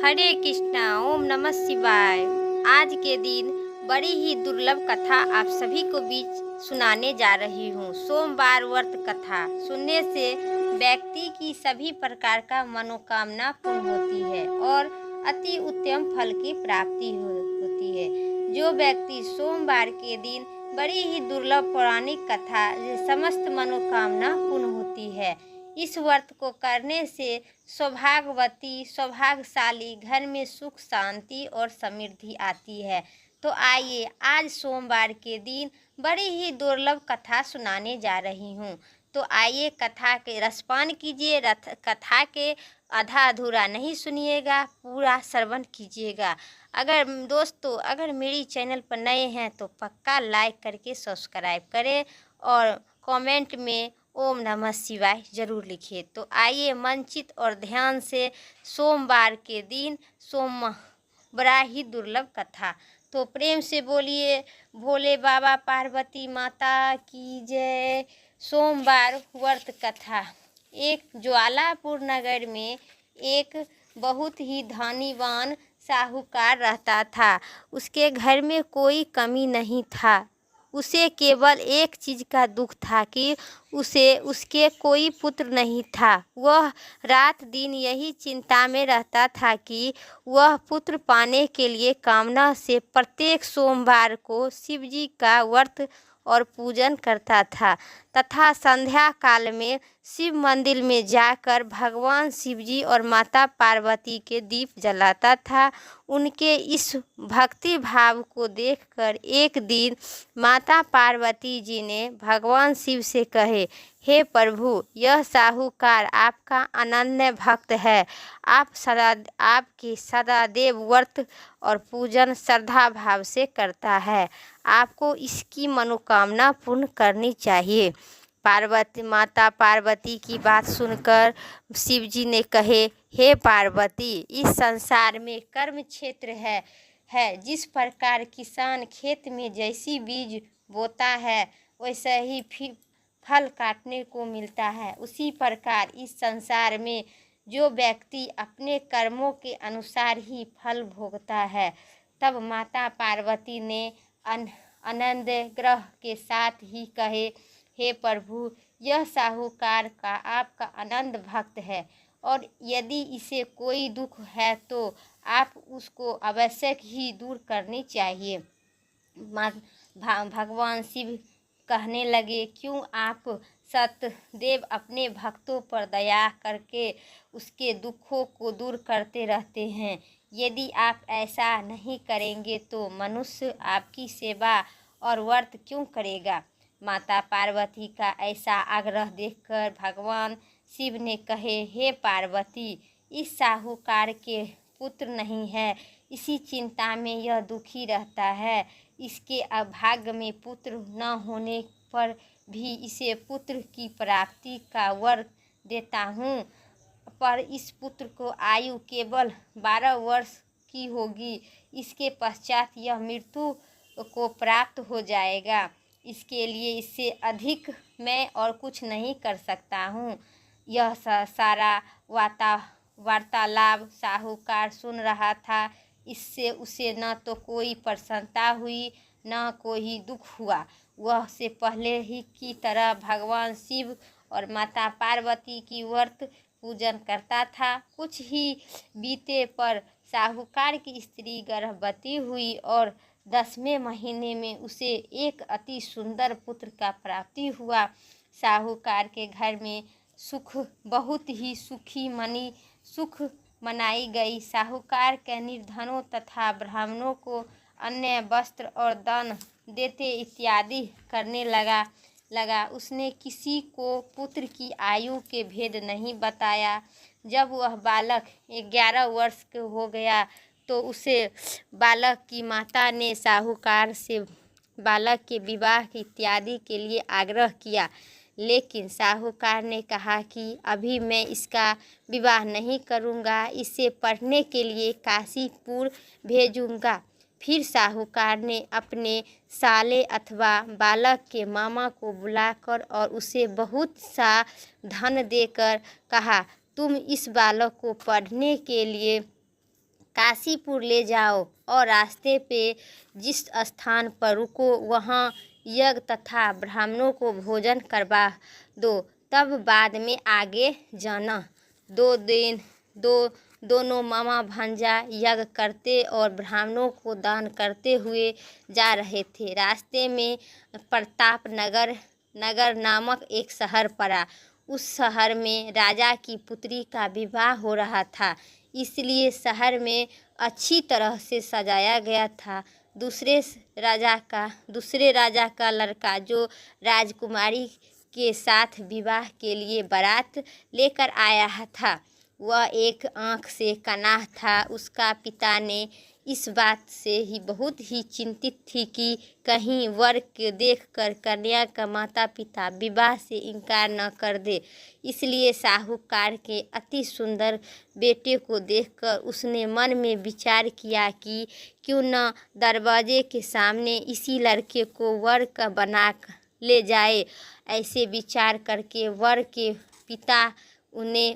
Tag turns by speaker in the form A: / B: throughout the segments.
A: हरे कृष्णा। ओम नमः शिवाय। आज के दिन बड़ी ही दुर्लभ कथा आप सभी को बीच सुनाने जा रही हूँ। सोमवार व्रत कथा सुनने से व्यक्ति की सभी प्रकार का मनोकामना पूर्ण होती है और अति उत्तम फल की प्राप्ति होती है। जो व्यक्ति सोमवार के दिन बड़ी ही दुर्लभ पौराणिक कथा समस्त मनोकामना पूर्ण होती है। इस व्रत को करने से सौभाग्यवती सौभाग्यशाली घर में सुख शांति और समृद्धि आती है। तो आइए आज सोमवार के दिन बड़ी ही दुर्लभ कथा सुनाने जा रही हूँ। तो आइए कथा के रसपान कीजिए। कथा के आधा अधूरा नहीं सुनिएगा, पूरा श्रवण कीजिएगा। अगर मेरी चैनल पर नए हैं तो पक्का लाइक करके सब्सक्राइब करें और कमेंट में ओम नमः शिवाय जरूर लिखिए। तो आइए मनचित और ध्यान से सोमवार के दिन बड़ा ही दुर्लभ कथा। तो प्रेम से बोलिए भोले बाबा पार्वती माता की जय। सोमवार व्रत कथा। एक ज्वालापुर नगर में एक बहुत ही धनीवान साहूकार रहता था। उसके घर में कोई कमी नहीं था। उसे केवल एक चीज़ का दुख था कि उसके कोई पुत्र नहीं था। वह रात दिन यही चिंता में रहता था कि वह पुत्र पाने के लिए कामना से प्रत्येक सोमवार को शिव जी का व्रत और पूजन करता था तथा संध्या काल में शिव मंदिर में जाकर भगवान शिव जी और माता पार्वती के दीप जलाता था। उनके इस भक्ति भाव को देखकर एक दिन माता पार्वती जी ने भगवान शिव से कहे, हे प्रभु, यह साहूकार आपका अनन्य भक्त है। आपके सदादेव व्रत और पूजन श्रद्धा भाव से करता है। आपको इसकी मनोकामना पूर्ण करनी चाहिए। माता पार्वती की बात सुनकर शिव जी ने कहे, हे पार्वती, इस संसार में कर्म क्षेत्र है। जिस प्रकार किसान खेत में जैसी बीज बोता है वैसा ही फल काटने को मिलता है, उसी प्रकार इस संसार में जो व्यक्ति अपने कर्मों के अनुसार ही फल भोगता है। तब माता पार्वती ने आनंद ग्रह के साथ ही कहे, हे प्रभु, यह साहूकार का आपका आनंद भक्त है और यदि इसे कोई दुख है तो आप उसको आवश्यक ही दूर करनी चाहिए। भगवान शिव कहने लगे, क्यों आप सतदेव अपने भक्तों पर दया करके उसके दुखों को दूर करते रहते हैं। यदि आप ऐसा नहीं करेंगे तो मनुष्य आपकी सेवा और व्रत क्यों करेगा। माता पार्वती का ऐसा आग्रह देखकर भगवान शिव ने कहे, हे पार्वती, इस साहूकार के पुत्र नहीं है, इसी चिंता में यह दुखी रहता है। इसके अभाग्य में पुत्र न होने पर भी इसे पुत्र की प्राप्ति का वर देता हूँ, पर इस पुत्र को आयु केवल 12 वर्ष की होगी। इसके पश्चात यह मृत्यु को प्राप्त हो जाएगा। इसके लिए इससे अधिक मैं और कुछ नहीं कर सकता हूँ। यह सारा वार्तालाप साहूकार सुन रहा था। इससे उसे न तो कोई प्रसन्नता हुई न कोई दुख हुआ। वह से पहले ही की तरह भगवान शिव और माता पार्वती की व्रत पूजन करता था। कुछ ही बीते पर साहूकार की स्त्री गर्भवती हुई और 10वें महीने में उसे एक अति सुंदर पुत्र का प्राप्ति हुआ। साहूकार के घर में बहुत ही सुख मनाई गई। साहूकार के निर्धनों तथा ब्राह्मणों को अन्य वस्त्र और दान देते इत्यादि करने लगा। उसने किसी को पुत्र की आयु के भेद नहीं बताया। जब वह बालक 11 वर्ष के हो गया तो उसे बालक की माता ने साहूकार से बालक के विवाह इत्यादि के लिए आग्रह किया, लेकिन साहूकार ने कहा कि अभी मैं इसका विवाह नहीं करूंगा, इसे पढ़ने के लिए काशीपुर भेजूंगा। फिर साहूकार ने अपने साले अथवा बालक के मामा को बुलाकर और उसे बहुत सा धन देकर कहा, तुम इस बालक को पढ़ने के लिए काशीपुर ले जाओ और रास्ते पे जिस स्थान पर रुको वहाँ यज्ञ तथा ब्राह्मणों को भोजन करवा दो, तब बाद में आगे जाना। दोनों मामा भांजा यज्ञ करते और ब्राह्मणों को दान करते हुए जा रहे थे। रास्ते में प्रताप नगर नामक एक शहर पड़ा। उस शहर में राजा की पुत्री का विवाह हो रहा था, इसलिए शहर में अच्छी तरह से सजाया गया था। दूसरे राजा का लड़का जो राजकुमारी के साथ विवाह के लिए बारात लेकर आया था, वह एक आँख से कन्हा था। उसका पिता ने इस बात से ही बहुत ही चिंतित थी कि कहीं वर के देखकर कन्या का माता पिता विवाह से इनकार न कर दे। इसलिए साहूकार के अति सुंदर बेटे को देखकर उसने मन में विचार किया कि क्यों न दरवाजे के सामने इसी लड़के को वर का बना ले जाए। ऐसे विचार करके वर के पिता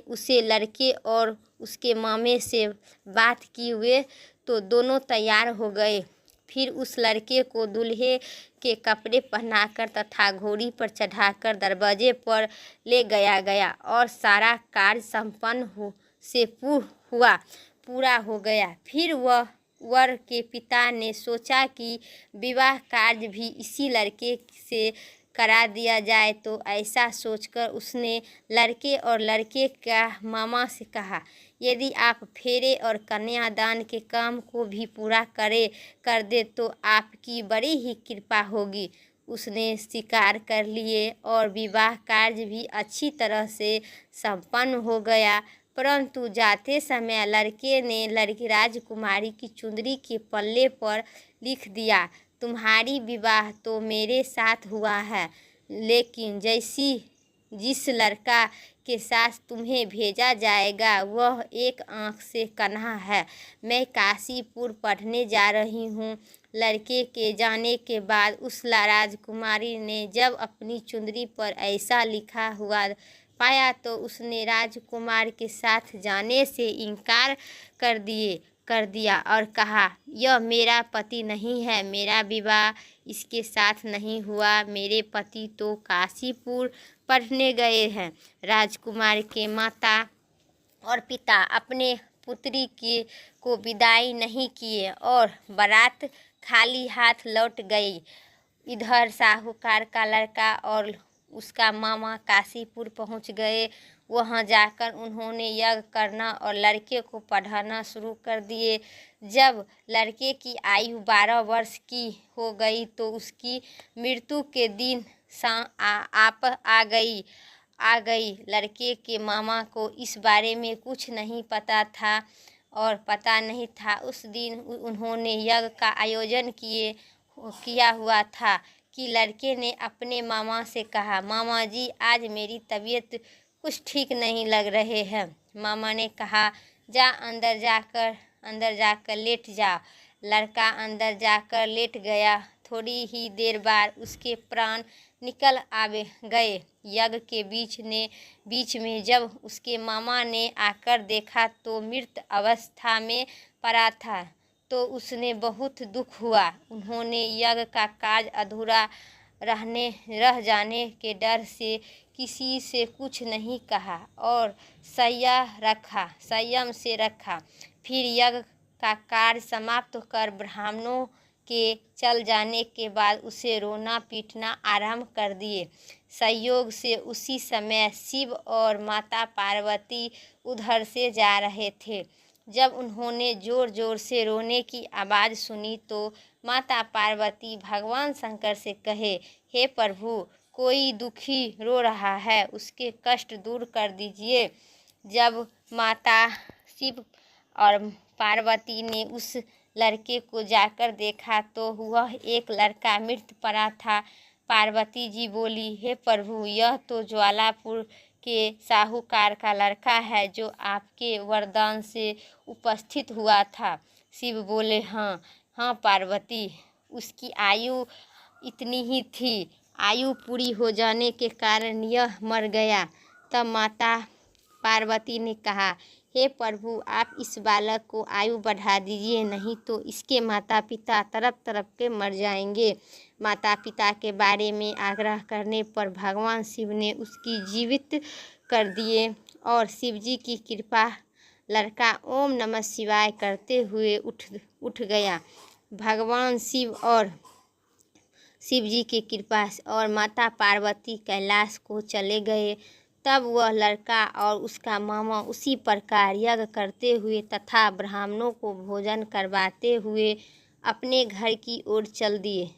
A: उसे लड़के और उसके मामे से बात किए हुए तो दोनों तैयार हो गए। फिर उस लड़के को दूल्हे के कपड़े पहनाकर तथा घोड़ी पर चढ़ाकर दरवाजे पर ले गया और सारा कार्य संपन्न पूरा हो गया। फिर वह वर के पिता ने सोचा कि विवाह कार्य भी इसी लड़के से करा दिया जाए। तो ऐसा सोचकर उसने लड़के और लड़के का मामा से कहा, यदि आप फेरे और कन्यादान के काम को भी पूरा कर दे तो आपकी बड़ी ही कृपा होगी। उसने स्वीकार कर लिए और विवाह कार्य भी अच्छी तरह से संपन्न हो गया। परंतु जाते समय लड़के ने लड़की राजकुमारी की चुंदरी के पल्ले पर लिख दिया, तुम्हारी विवाह तो मेरे साथ हुआ है, लेकिन जिस लड़का के साथ तुम्हें भेजा जाएगा वह एक आँख से कन्हा है। मैं काशीपुर पढ़ने जा रही हूँ। लड़के के जाने के बाद उस राजकुमारी ने जब अपनी चुंदरी पर ऐसा लिखा हुआ पाया तो उसने राजकुमार के साथ जाने से इनकार कर दिया और कहा, यह मेरा पति नहीं है, मेरा विवाह इसके साथ नहीं हुआ। मेरे पति तो काशीपुर पढ़ने गए हैं। राजकुमार के माता और पिता अपने पुत्री को विदाई नहीं किए और बारात खाली हाथ लौट गई। इधर साहूकार का लड़का और उसका मामा काशीपुर पहुंच गए। वहां जाकर उन्होंने यज्ञ करना और लड़के को पढ़ाना शुरू कर दिए। जब लड़के की आयु 12 वर्ष की हो गई तो उसकी मृत्यु के दिन आ गई। लड़के के मामा को इस बारे में कुछ नहीं पता था और पता नहीं था। उस दिन उन्होंने यज्ञ का आयोजन किया हुआ था कि लड़के ने अपने मामा से कहा, मामा जी आज मेरी तबीयत कुछ ठीक नहीं लग रहे हैं। मामा ने कहा, जा अंदर जाकर लेट जा। लड़का अंदर जाकर लेट गया। थोड़ी ही देर बाद उसके प्राण निकल गए। यज्ञ के बीच में जब उसके मामा ने आकर देखा तो मृत अवस्था में पड़ा था तो उसने बहुत दुख हुआ। उन्होंने यज्ञ का कार्य अधूरा रह जाने के डर से किसी से कुछ नहीं कहा और संयम से रखा। फिर यज्ञ का कार्य समाप्त कर ब्राह्मणों के चल जाने के बाद उसे रोना पीटना आरंभ कर दिए। संयोग से उसी समय शिव और माता पार्वती उधर से जा रहे थे। जब उन्होंने जोर जोर से रोने की आवाज़ सुनी तो माता पार्वती भगवान शंकर से कहे, हे प्रभु, कोई दुखी रो रहा है, उसके कष्ट दूर कर दीजिए। जब माता शिव और पार्वती ने उस लड़के को जाकर देखा तो वह एक लड़का मृत पड़ा था। पार्वती जी बोली, हे प्रभु, यह तो ज्वालापुर के साहूकार का लड़का है जो आपके वरदान से उपस्थित हुआ था। शिव बोले, हाँ पार्वती, उसकी आयु इतनी ही थी। आयु पूरी हो जाने के कारण यह मर गया। तब माता पार्वती ने कहा, हे प्रभु, आप इस बालक को आयु बढ़ा दीजिए, नहीं तो इसके माता पिता तड़प तड़प के मर जाएंगे। माता पिता के बारे में आग्रह करने पर भगवान शिव ने उसकी जीवित कर दिए और शिव जी की कृपा लड़का ओम नमः शिवाय करते हुए उठ गया। भगवान शिव और शिव जी की कृपा और माता पार्वती कैलाश को चले गए। तब वह लड़का और उसका मामा उसी प्रकार यज्ञ करते हुए तथा ब्राह्मणों को भोजन करवाते हुए अपने घर की ओर चल दिए।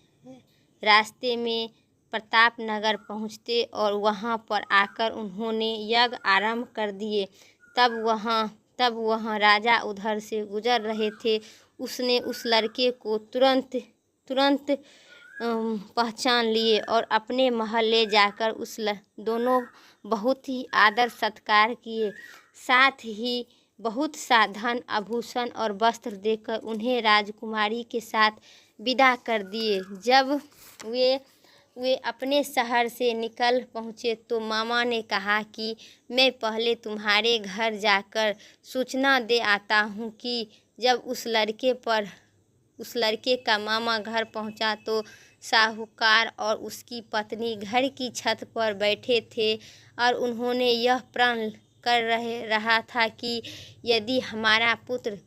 A: रास्ते में प्रताप नगर पहुँचते और वहाँ पर आकर उन्होंने यज्ञ आरंभ कर दिए। तब वहाँ राजा उधर से गुजर रहे थे। उसने उस लड़के को तुरंत पहचान लिए और अपने महल ले जाकर दोनों बहुत ही आदर सत्कार किए। साथ ही बहुत सा धन आभूषण और वस्त्र देकर उन्हें राजकुमारी के साथ विदा कर दिए। जब वे अपने शहर से निकल पहुँचे तो मामा ने कहा कि मैं पहले तुम्हारे घर जाकर सूचना दे आता हूँ कि जब उस लड़के का मामा घर पहुंचा तो साहूकार और उसकी पत्नी घर की छत पर बैठे थे और उन्होंने यह प्रण कर रहा था कि यदि हमारा पुत्र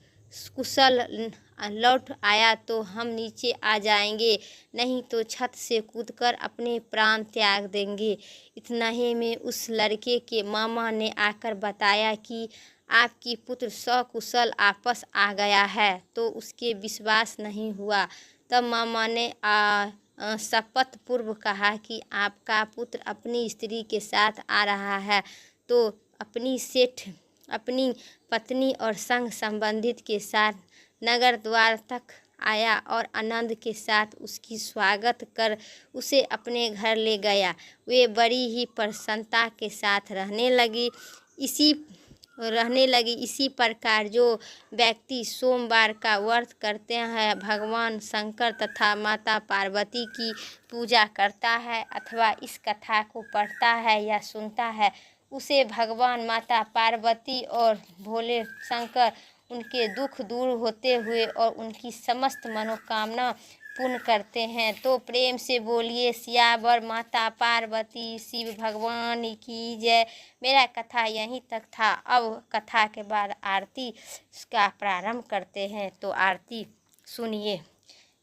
A: कुशल लौट आया तो हम नीचे आ जाएंगे, नहीं तो छत से कूदकर अपने प्राण त्याग देंगे। इतना ही में उस लड़के के मामा ने आकर बताया कि आपकी पुत्र सकुशल वापस आ गया है, तो उसके विश्वास नहीं हुआ। तब मामा ने शपथ पूर्व कहा कि आपका पुत्र अपनी स्त्री के साथ आ रहा है, तो अपनी पत्नी और संग संबंधित के साथ नगर द्वार तक आया और आनंद के साथ उसकी स्वागत कर उसे अपने घर ले गया। वे बड़ी ही प्रसन्नता के साथ रहने लगी। इसी प्रकार जो व्यक्ति सोमवार का व्रत करते हैं, भगवान शंकर तथा माता पार्वती की पूजा करता है अथवा इस कथा को पढ़ता है या सुनता है, उसे भगवान माता पार्वती और भोले शंकर उनके दुख दूर होते हुए और उनकी समस्त मनोकामना पूर्ण करते हैं। तो प्रेम से बोलिए सियावर माता पार्वती शिव भगवान की जय। मेरा कथा यहीं तक था। अब कथा के बाद आरती का प्रारंभ करते हैं, तो आरती सुनिए।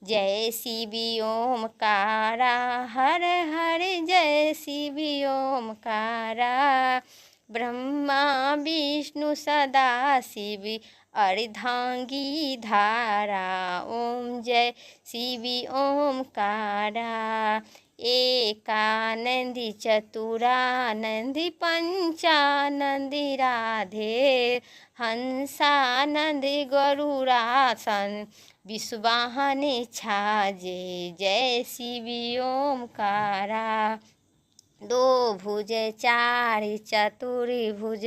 A: जय शिव ओमकारा हर हर जय शिव ओमकारा, ब्रह्मा विष्णु सदा शिव अर्धांगी धारा। ओम जय शिव ओमकारा, एकानंदी चतुरानंदी पंचानंदी राधे, हंसानंद गरुड़ासन विश्ववाहन छाजे। जय शिव ओमकारा, दो भुज चार चतुर्भुज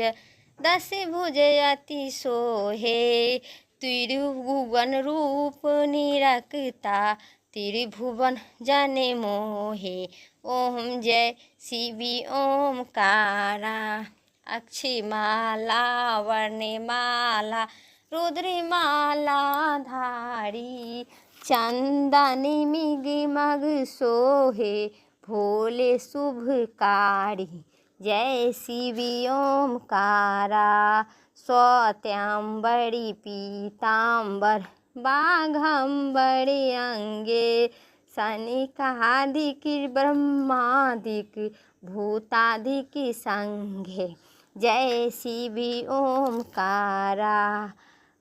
A: दस भुज अति सोहे, त्रिभुवन रूप निरखता त्रिभुवन जन मोहे। ओम जय शिव ओमकारा, अक्षमाला वर्णमाला रुद्रमाला धारी, चंदनी मिग मग सोहे भोले शुभकारी। जय शिव ओमकारा, स्वत्यांबरी पीताम्बर बाघंबरी अंगे, सनिकाधिक ब्रह्मादिक भूतादिक संगे। जय शिव ओमकारा,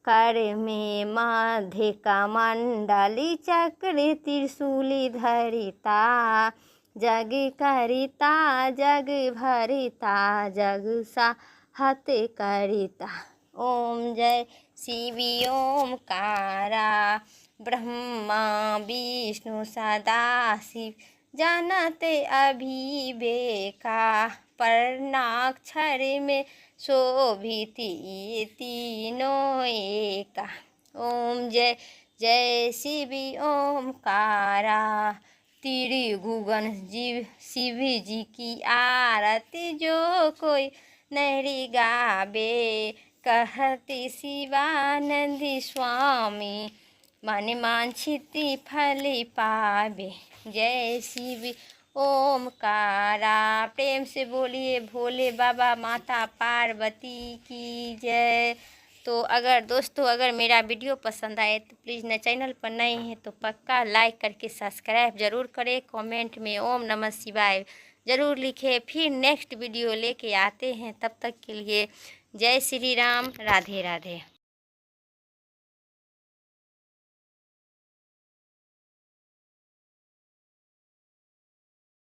A: कर में मध्य कमंडली चक्र त्रिशूली धरिता, जग करिता जग भरिता जग साहत करिता। ओम जय शिव ओमकारा, ब्रह्मा विष्णु सदा शिव जानते अभिवेका, पर्णाक्षर में शोभित ये तीनों एका। ओम जय जय शिव ओमकारा, त्रिभुवन शिव जी की आरती जो कोई नहीं गावे, कहते शिवानंद स्वामी, मन वांछित फल पावे। जय शिव ओमकारा। प्रेम से बोलिए भोले बाबा माता पार्वती की जय। तो अगर मेरा वीडियो पसंद आए तो प्लीज़ न चैनल पर नए हैं तो पक्का लाइक करके सब्सक्राइब ज़रूर करें। कमेंट में ओम नमः शिवाय ज़रूर लिखें। फिर नेक्स्ट वीडियो लेके आते हैं, तब तक के लिए जय श्री राम, राधे राधे।